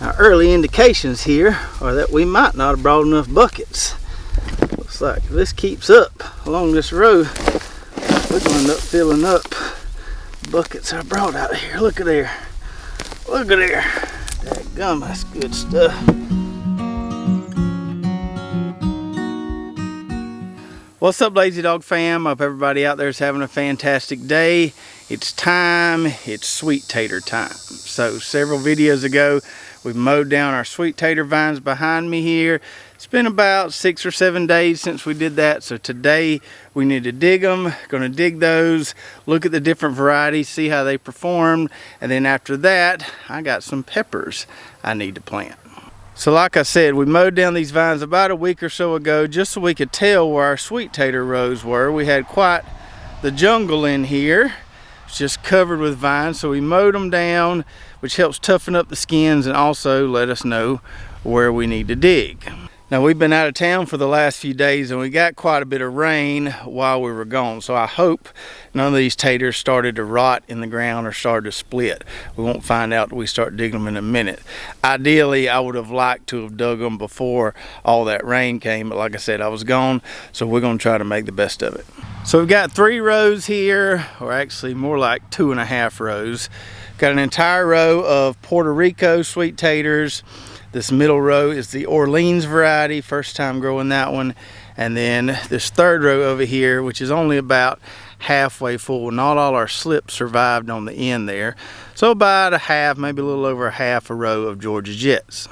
Our early indications here are that we might not have brought enough buckets. Looks like if this keeps up along this row, we're going to end up filling up buckets I brought out here. Look at there. Look at there. Dadgum, that's good stuff. What's up, Lazy Dog fam? Hope everybody out there is having a fantastic day. It's time, it's sweet tater time. So several videos ago, we mowed down our sweet tater vines behind me here. It's been about 6 or 7 days since we did that. So today we need to dig them. Gonna dig those, look at the different varieties, see how they performed. And then after that, I got some peppers I need to plant. So like I said, we mowed down these vines about a week or so ago just so we could tell where our sweet tater rows were. We had quite the jungle in here. It's just covered with vines, so we mowed them down, which helps toughen up the skins and also let us know where we need to dig. Now, we've been out of town for the last few days and we got quite a bit of rain while we were gone. So I hope none of these taters started to rot in the ground or started to split. We won't find out till we start digging them in a minute. Ideally, I would have liked to have dug them before all that rain came, but like I said, I was gone, so we're gonna try to make the best of it. So we've got 3 rows here, or actually more like 2.5 rows. Got an entire row of Puerto Rico sweet taters. This middle row is the Orleans variety, first time growing that one. And then this third row over here, which is only about halfway full. Not all our slips survived on the end there. So about a half, maybe a little over a half a row of Georgia Jets.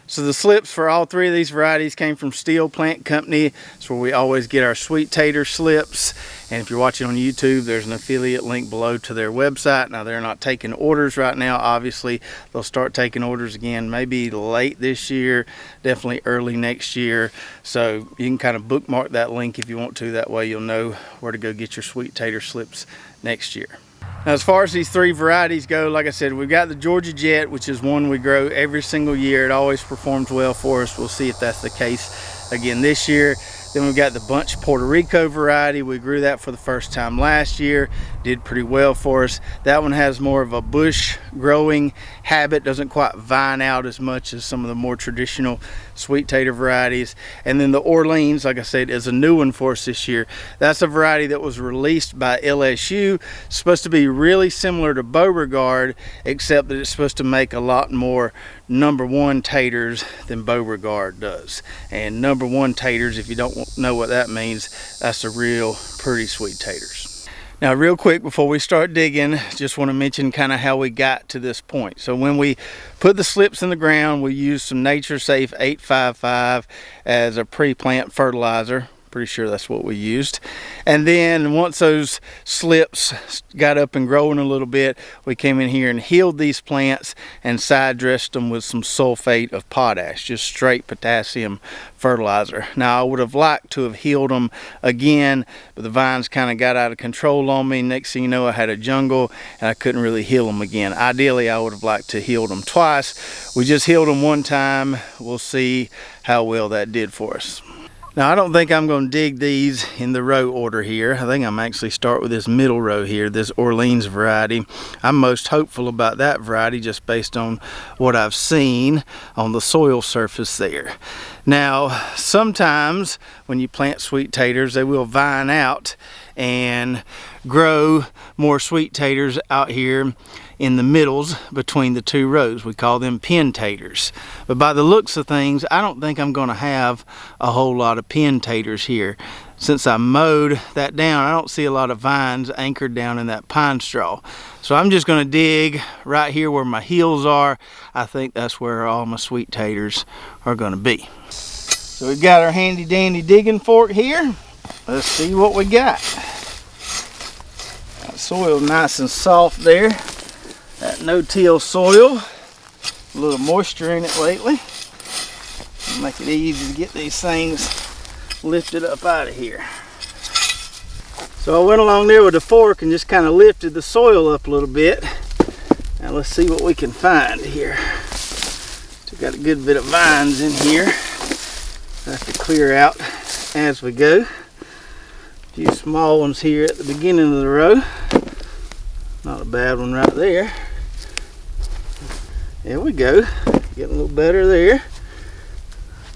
So the slips for all 3 of these varieties came from Steel Plant Company. That's where we always get our sweet tater slips. And if you're watching on YouTube, there's an affiliate link below to their website. Now, they're not taking orders right now. Obviously, they'll start taking orders again maybe late this year, definitely early next year. So you can kind of bookmark that link if you want to. That way you'll know where to go get your sweet tater slips next year. Now, as far as these 3 varieties go, like I said, we've got the Georgia Jet, which is one we grow every single year. It always performs well for us. We'll see if that's the case again this year. Then we've got the Bunch Puerto Rico variety. We grew that for the first time last year. Did pretty well for us. That one has more of a bush growing habit. Doesn't quite vine out as much as some of the more traditional sweet tater varieties. And then the Orleans, like I said, is a new one for us this year. That's a variety that was released by LSU. It's supposed to be really similar to Beauregard, except that it's supposed to make a lot more #1 taters than Beauregard does. And #1 taters, if you don't know what that means, that's a real pretty sweet taters. Now, real quick before we start digging, just want to mention kind of how we got to this point. So when we put the slips in the ground, we used some Nature Safe 855 as a pre-plant fertilizer. Pretty sure that's what we used. And then once those slips got up and growing a little bit, we came in here and healed these plants and side dressed them with some sulfate of potash, just straight potassium fertilizer. Now, I would have liked to have healed them again, but the vines kind of got out of control on me. Next thing you know, I had a jungle and I couldn't really heal them again. Ideally, I would have liked to heal them twice. We just healed them one time. We'll see how well that did for us. Now, I don't think I'm going to dig these in the row order here. I think I'm actually start with this middle row here, this Orleans variety. I'm most hopeful about that variety just based on what I've seen on the soil surface there. Now, sometimes when you plant sweet taters, they will vine out and grow more sweet taters out here in the middles between the 2 rows. We call them pin taters. But by the looks of things, I don't think I'm gonna have a whole lot of pin taters here. Since I mowed that down, I don't see a lot of vines anchored down in that pine straw. So I'm just gonna dig right here where my heels are. I think that's where all my sweet taters are gonna be. So we've got our handy dandy digging fork here. Let's see what we got. That soil nice and soft there. That no-till soil, a little moisture in it lately. Make it easy to get these things lifted up out of here. So I went along there with the fork and just kind of lifted the soil up a little bit. Now let's see what we can find here. Still got a good bit of vines in here. I have to clear out as we go. A few small ones here at the beginning of the row. Not a bad one right there. There we go. getting a little better there.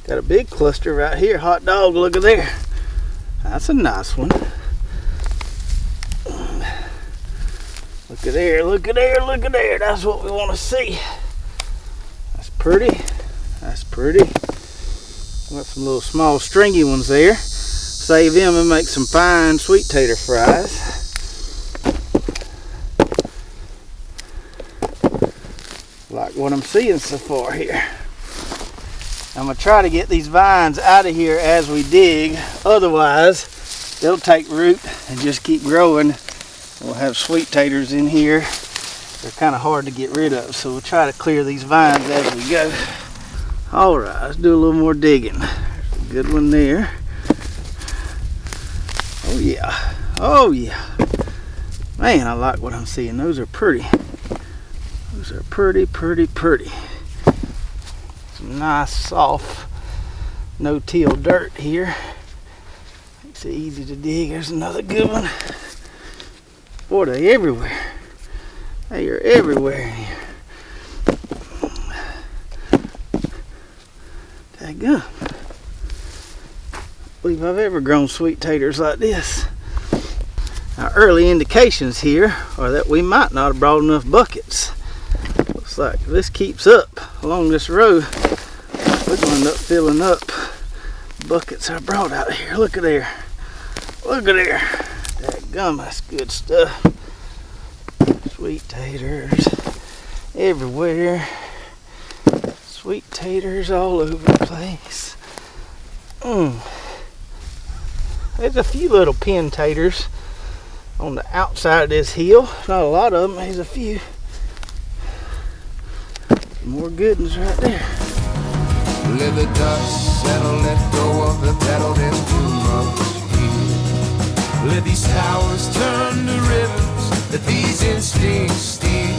Got a big cluster right here. Hot dog, look at there. That's a nice one. Look at there, look at there, look at there. That's what we want to see. That's pretty. That's pretty. Got some little small stringy ones there. Save them and make some fine sweet tater fries. Like what I'm seeing so far here. I'm going to try to get these vines out of here as we dig. Otherwise, they'll take root and just keep growing. We'll have sweet taters in here. They're kind of hard to get rid of, so we'll try to clear these vines as we go. All right, let's do a little more digging. There's a good one there. Oh yeah, oh yeah. Man, I like what I'm seeing. Those are pretty. Those are pretty, pretty, pretty. Some nice, soft, no-till dirt here. Makes it easy to dig. There's another good one. Boy, they're everywhere. They are everywhere here. Daggum. I believe I've ever grown sweet taters like this. Now, early indications here are that we might not have brought enough buckets. Looks like if this keeps up along this road, we're going to end up filling up buckets I brought out here. Look at there. Look at there. Dadgum, that's good stuff. Sweet taters everywhere. Sweet taters all over the place. There's a few little pin taters on the outside of this hill. Not a lot of them, there's a few. Some more good ones right there. Let the dust settle, let go of the pedal, there's too much here. Let these towers turn to rivers, let these instincts steer.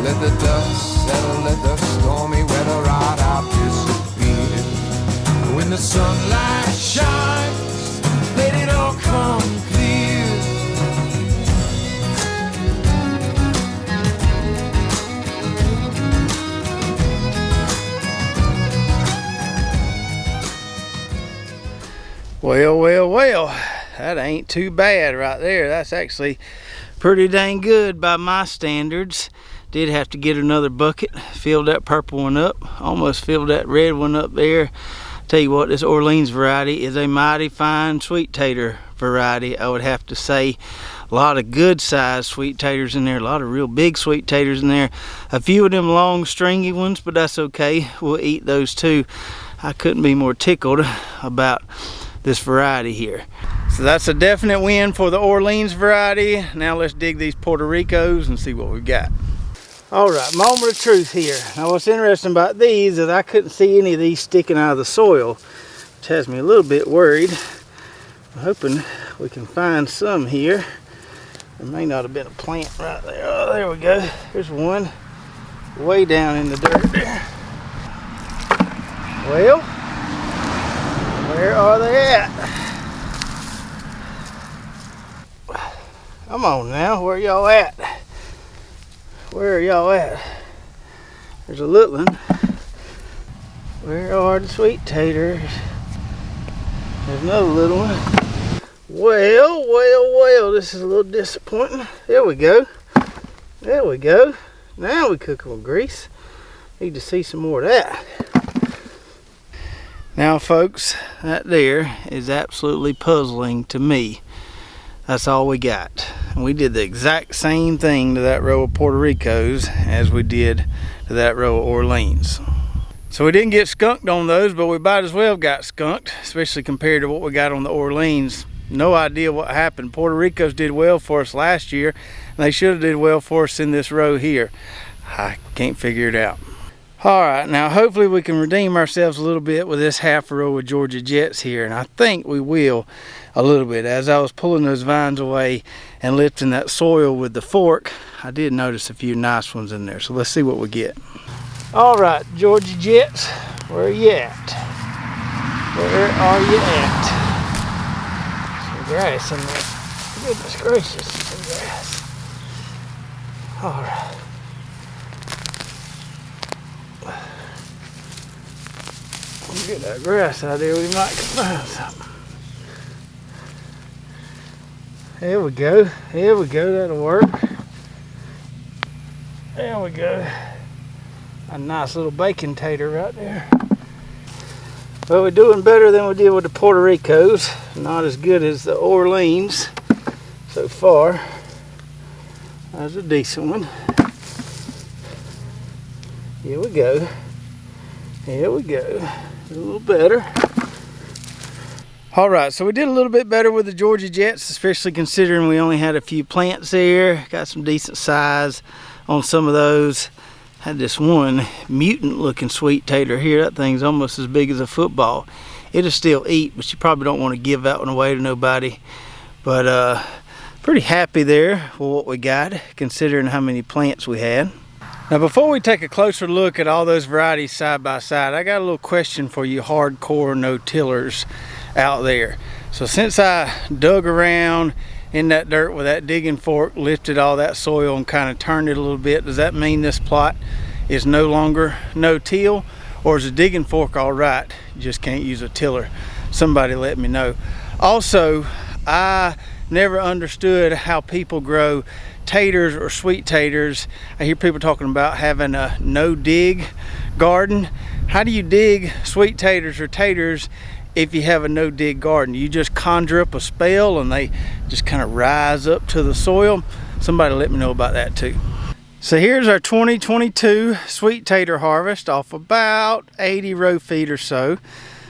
Let the dust settle, let the stormy weather ride out disappear. When the sunlight shines, let it all come clear. Well, well, well, that ain't too bad right there. That's actually pretty dang good by my standards. Did have to get another bucket, filled that purple one up, almost filled that red one up there. Tell you what, this Orleans variety is a mighty fine sweet tater variety. I would have to say a lot of good sized sweet taters in there, a lot of real big sweet taters in there. A few of them long stringy ones, but that's okay. We'll eat those too. I couldn't be more tickled about this variety here. So that's a definite win for the Orleans variety. Now let's dig these Puerto Ricos and see what we've got. All right, moment of truth here. Now what's interesting about these is I couldn't see any of these sticking out of the soil, which has me a little bit worried. I'm hoping we can find some here. There may not have been a plant right there. Oh, there we go. There's one way down in the dirt there. Well, where are they at? Come on now, where y'all at? Where are y'all at? There's a little one. Where are the sweet taters? There's another little one. Well, well, well, this is a little disappointing. There we go. There we go. Now we cook them with grease. Need to see some more of that. Now folks, that there is absolutely puzzling to me. That's all we got. And we did the exact same thing to that row of Puerto Ricos as we did to that row of Orleans. So we didn't get skunked on those, but we might as well got skunked, especially compared to what we got on the Orleans. No idea what happened. Puerto Ricos did well for us last year, and they should have did well for us in this row here. I can't figure it out. All right, now hopefully we can redeem ourselves a little bit with this half row of Georgia Jets here, and I think we will a little bit. As I was pulling those vines away and lifting that soil with the fork, I did notice a few nice ones in there, so let's see what we get. All right, Georgia Jets, where are you at? Where are you at? Some grass in there. Goodness gracious, some grass. All right. Get that grass out there, we might find something. There we go. There we go. That'll work. There we go. A nice little bacon tater right there. Well, we're doing better than we did with the Puerto Ricos. Not as good as the Orleans so far. That's a decent one. Here we go. Here we go. A little better. Alright, so we did a little bit better with the Georgia Jets, especially considering we only had a few plants there. Got some decent size on some of those. Had this one mutant looking sweet tater here. That thing's almost as big as a football. It'll still eat, but you probably don't want to give that one away to nobody. But pretty happy there with what we got, considering how many plants we had. Now before we take a closer look at all those varieties side by side, I got a little question for you hardcore no-tillers out there. So since I dug around in that dirt with that digging fork, lifted all that soil and kind of turned it a little bit, does that mean this plot is no longer no-till? Or is a digging fork all right? You just can't use a tiller. Somebody let me know. Also, I never understood how people grow taters or sweet taters. I hear people talking about having a no-dig garden. How do you dig sweet taters or taters if you have a no-dig garden? You just conjure up a spell and they just kind of rise up to the soil? Somebody let me know about that too. So here's our 2022 sweet tater harvest off about 80 row feet or so.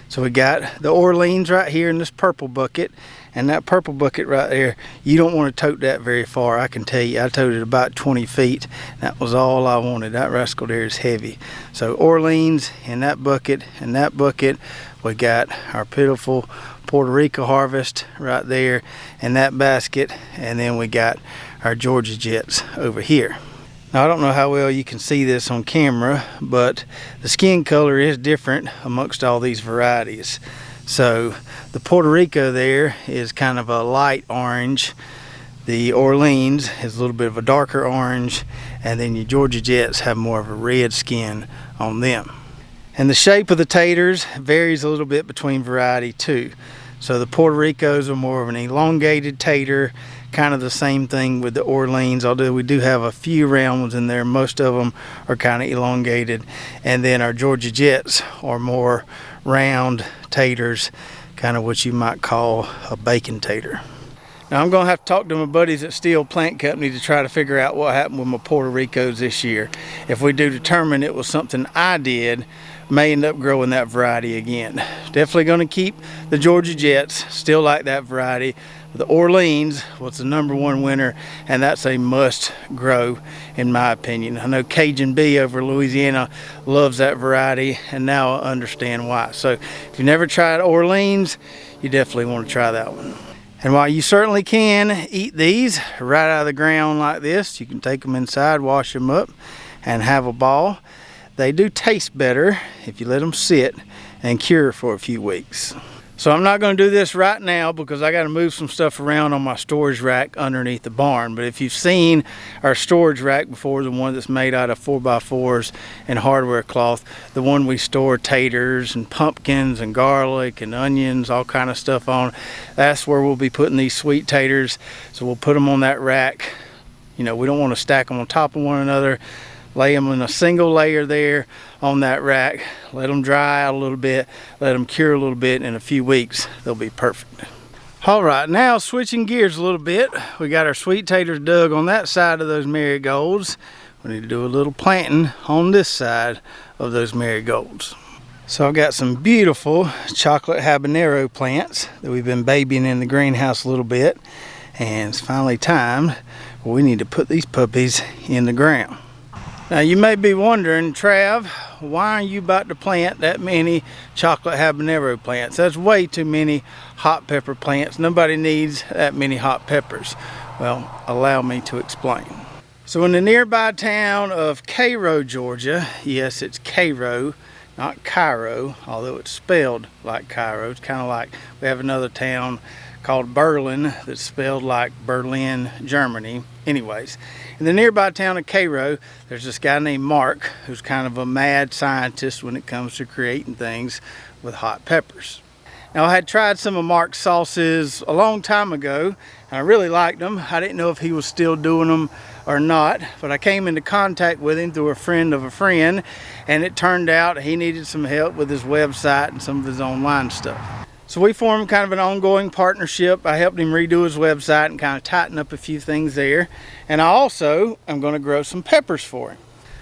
So we got the Orleans right here in this purple bucket, and that purple bucket right there, you don't want to tote that very far. I can tell you, I toted about 20 feet. That was all I wanted. That rascal there is heavy. So Orleans in that bucket, and that bucket, we got our pitiful Puerto Rico harvest right there in that basket, and then we got our Georgia Jets over here. Now I don't know how well you can see this on camera, but the skin color is different amongst all these varieties. So the Puerto Rico there is kind of a light orange. The Orleans is a little bit of a darker orange, and then your Georgia Jets have more of a red skin on them. And the shape of the taters varies a little bit between variety too. So the Puerto Ricos are more of an elongated tater, kind of the same thing with the Orleans, although we do have a few round ones in there. Most of them are kind of elongated. And then our Georgia Jets are more round taters, kind of what you might call a bacon tater. Now I'm going to have to talk to my buddies at Steel Plant Company to try to figure out what happened with my Puerto Ricos this year. If we do determine it was something I did, may end up growing that variety again. Definitely going to keep the Georgia Jets, still like that variety. The Orleans was the #1 winner, and that's a must grow in my opinion. I know Cajun Bee over Louisiana loves that variety, and now I understand why. So if you never tried Orleans, you definitely want to try that one. And while you certainly can eat these right out of the ground like this, you can take them inside, wash them up, and have a ball. They do taste better if you let them sit and cure for a few weeks. So I'm not going to do this right now because I got to move some stuff around on my storage rack underneath the barn. But if you've seen our storage rack before, the one that's made out of 4x4s and hardware cloth, the one we store taters and pumpkins and garlic and onions, all kind of stuff on, that's where we'll be putting these sweet taters. So we'll put them on that rack. You know, we don't want to stack them on top of one another. Lay them in a single layer there on that rack, let them dry out a little bit, let them cure a little bit. In a few weeks they'll be perfect. All right, now switching gears a little bit, we got our sweet taters dug on that side of those marigolds. We need to do a little planting on this side of those marigolds. So I've got some beautiful chocolate habanero plants that we've been babying in the greenhouse a little bit, and it's finally time we need to put these puppies in the ground. Now you may be wondering, Trav, why are you about to plant that many chocolate habanero plants? That's way too many hot pepper plants. Nobody needs that many hot peppers. Well, allow me to explain. So in the nearby town of Cairo, Georgia, yes, it's Cairo, not Cairo, although it's spelled like Cairo. It's kind of like we have another town called Berlin, that's spelled like Berlin, Germany. Anyways, in the nearby town of Cairo, there's this guy named Mark who's kind of a mad scientist when it comes to creating things with hot peppers. Now, I had tried some of Mark's sauces a long time ago, and I really liked them. I didn't know if he was still doing them or not, but I came into contact with him through a friend of a friend, and it turned out he needed some help with his website and some of his online stuff. So we formed kind of an ongoing partnership. I helped him redo his website and kind of tighten up a few things there. And I also am going to grow some peppers for him.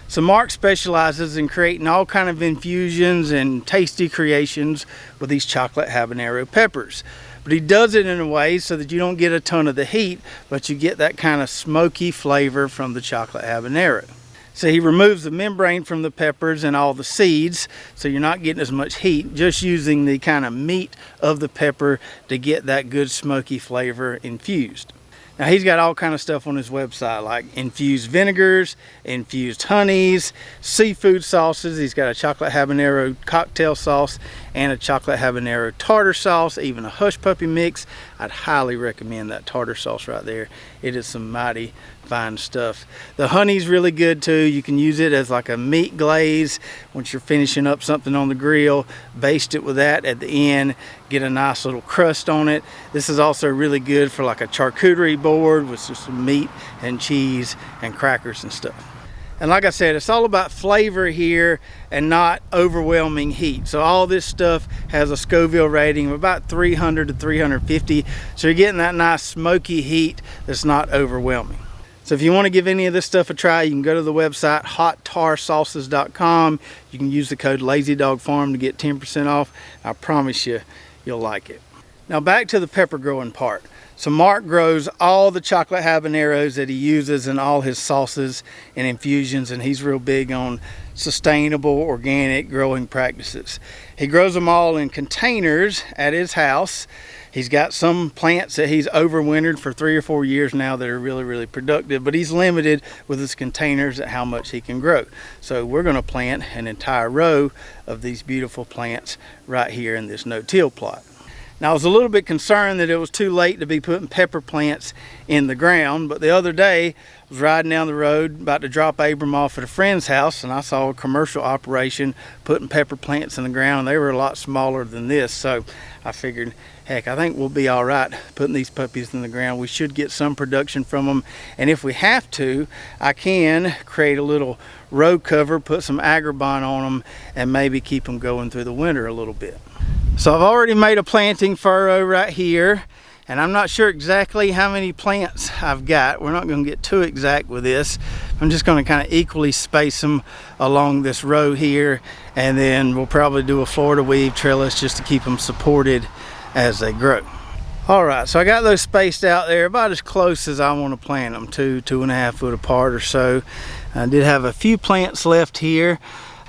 So Mark specializes in creating all kind of infusions and tasty creations with these chocolate habanero peppers. But he does it in a way so that you don't get a ton of the heat, but you get that kind of smoky flavor from the chocolate habanero. So he removes the membrane from the peppers and all the seeds, so you're not getting as much heat, just using the kind of meat of the pepper to get that good smoky flavor infused. Now, he's got all kind of stuff on his website, like infused vinegars, infused honeys, seafood sauces. He's got a chocolate habanero cocktail sauce and a chocolate habanero tartar sauce, even a hush puppy mix. I'd highly recommend that tartar sauce right there. It is some mighty fine stuff. The honey's really good too. You can use it as like a meat glaze once you're finishing up something on the grill. Baste it with that at the end, get a nice little crust on it. This is also really good for like a charcuterie board with some meat and cheese and crackers and stuff. And like I said, it's all about flavor here and not overwhelming heat. So all this stuff has a Scoville rating of about 300 to 350. So you're getting that nice smoky heat that's not overwhelming. So if you want to give any of this stuff a try, you can go to the website hottarsauces.com. You can use the code LazyDogFarm to get 10% off. I promise you, you'll like it. Now back to the pepper growing part. So Mark grows all the chocolate habaneros that he uses in all his sauces and infusions, and he's real big on sustainable organic growing practices. He grows them all in containers at his house. He's got some plants that he's overwintered for 3 or 4 years now that are really, really productive, but he's limited with his containers at how much he can grow. So we're going to plant an entire row of these beautiful plants right here in this no-till plot. Now, I was a little bit concerned that it was too late to be putting pepper plants in the ground, but the other day I was riding down the road about to drop Abram off at a friend's house, and I saw a commercial operation putting pepper plants in the ground. They were a lot smaller than this, so I figured, heck, I think we'll be all right putting these puppies in the ground. We should get some production from them, and if we have to, I can create a little row cover, put some Agribon on them, and maybe keep them going through the winter a little bit. So I've already made a planting furrow right here, and I'm not sure exactly how many plants I've got. We're not going to get too exact with this. I'm just going to kind of equally space them along this row here, and then we'll probably do a Florida weave trellis just to keep them supported as they grow. All right, so I got those spaced out there about as close as I want to plant them, 2.5 foot apart or so. I did have a few plants left here.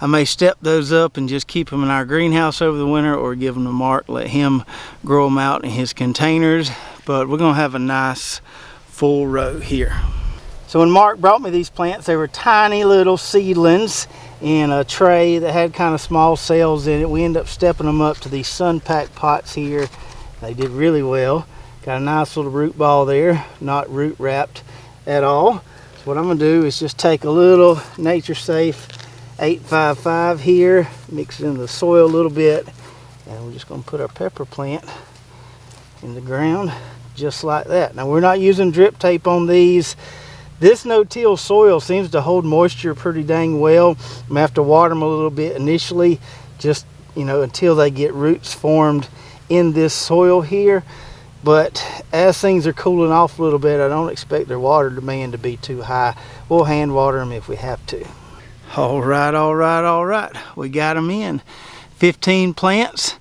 I may step those up and just keep them in our greenhouse over the winter, or give them to Mark, let him grow them out in his containers. But we're gonna have a nice full row here. So when Mark brought me these plants, they were tiny little seedlings in a tray that had kind of small cells in it. We ended up stepping them up to these sun pack pots here. They did really well. Got a nice little root ball there, not root wrapped at all. So what I'm gonna do is just take a little Nature Safe 855 here, mix it in the soil a little bit, and we're just going to put our pepper plant in the ground just like that. Now, we're not using drip tape on these. This no-till soil seems to hold moisture pretty dang well. I'm gonna have to water them a little bit initially, just until they get roots formed in this soil here. But as things are cooling off a little bit, I don't expect their water demand to be too high. We'll hand water them if we have to. All right, we got them in. 15 plants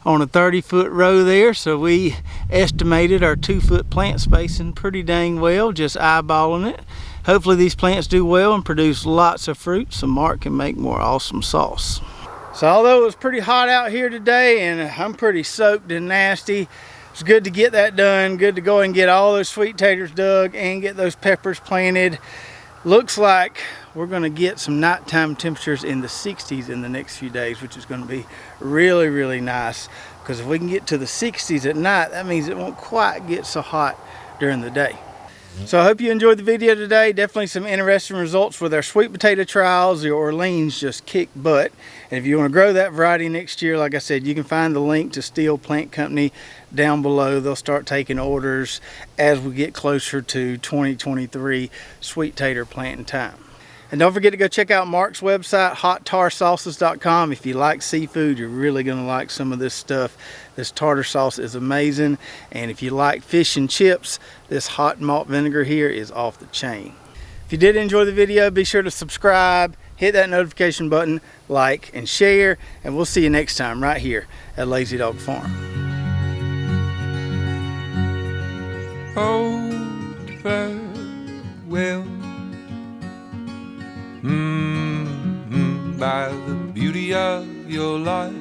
on a 30-foot row there, so we estimated our 2-foot plant spacing pretty dang well, just eyeballing it. Hopefully these plants do well and produce lots of fruit so Mark can make more awesome sauce. So although it was pretty hot out here today and I'm pretty soaked and nasty, it's good to get that done. Good to go and get all those sweet taters dug and get those peppers planted. Looks like we're going to get some nighttime temperatures in the 60s in the next few days, which is going to be really, really nice. Because if we can get to the 60s at night, that means it won't quite get so hot during the day. So I hope you enjoyed the video today. Definitely some interesting results with our sweet potato trials. The Orleans just kick butt. And if you want to grow that variety next year, like I said, you can find the link to Steel Plant Company down below. They'll start taking orders as we get closer to 2023 sweet tater planting time. And don't forget to go check out Mark's website, hottarsausas.com. If you like seafood, you're really going to like some of this stuff. This tartar sauce is amazing. And if you like fish and chips, this hot malt vinegar here is off the chain. If you did enjoy the video, be sure to subscribe, hit that notification button, like, and share. And we'll see you next time right here at Lazy Dog Farm. Oh, farewell. By the beauty of your life,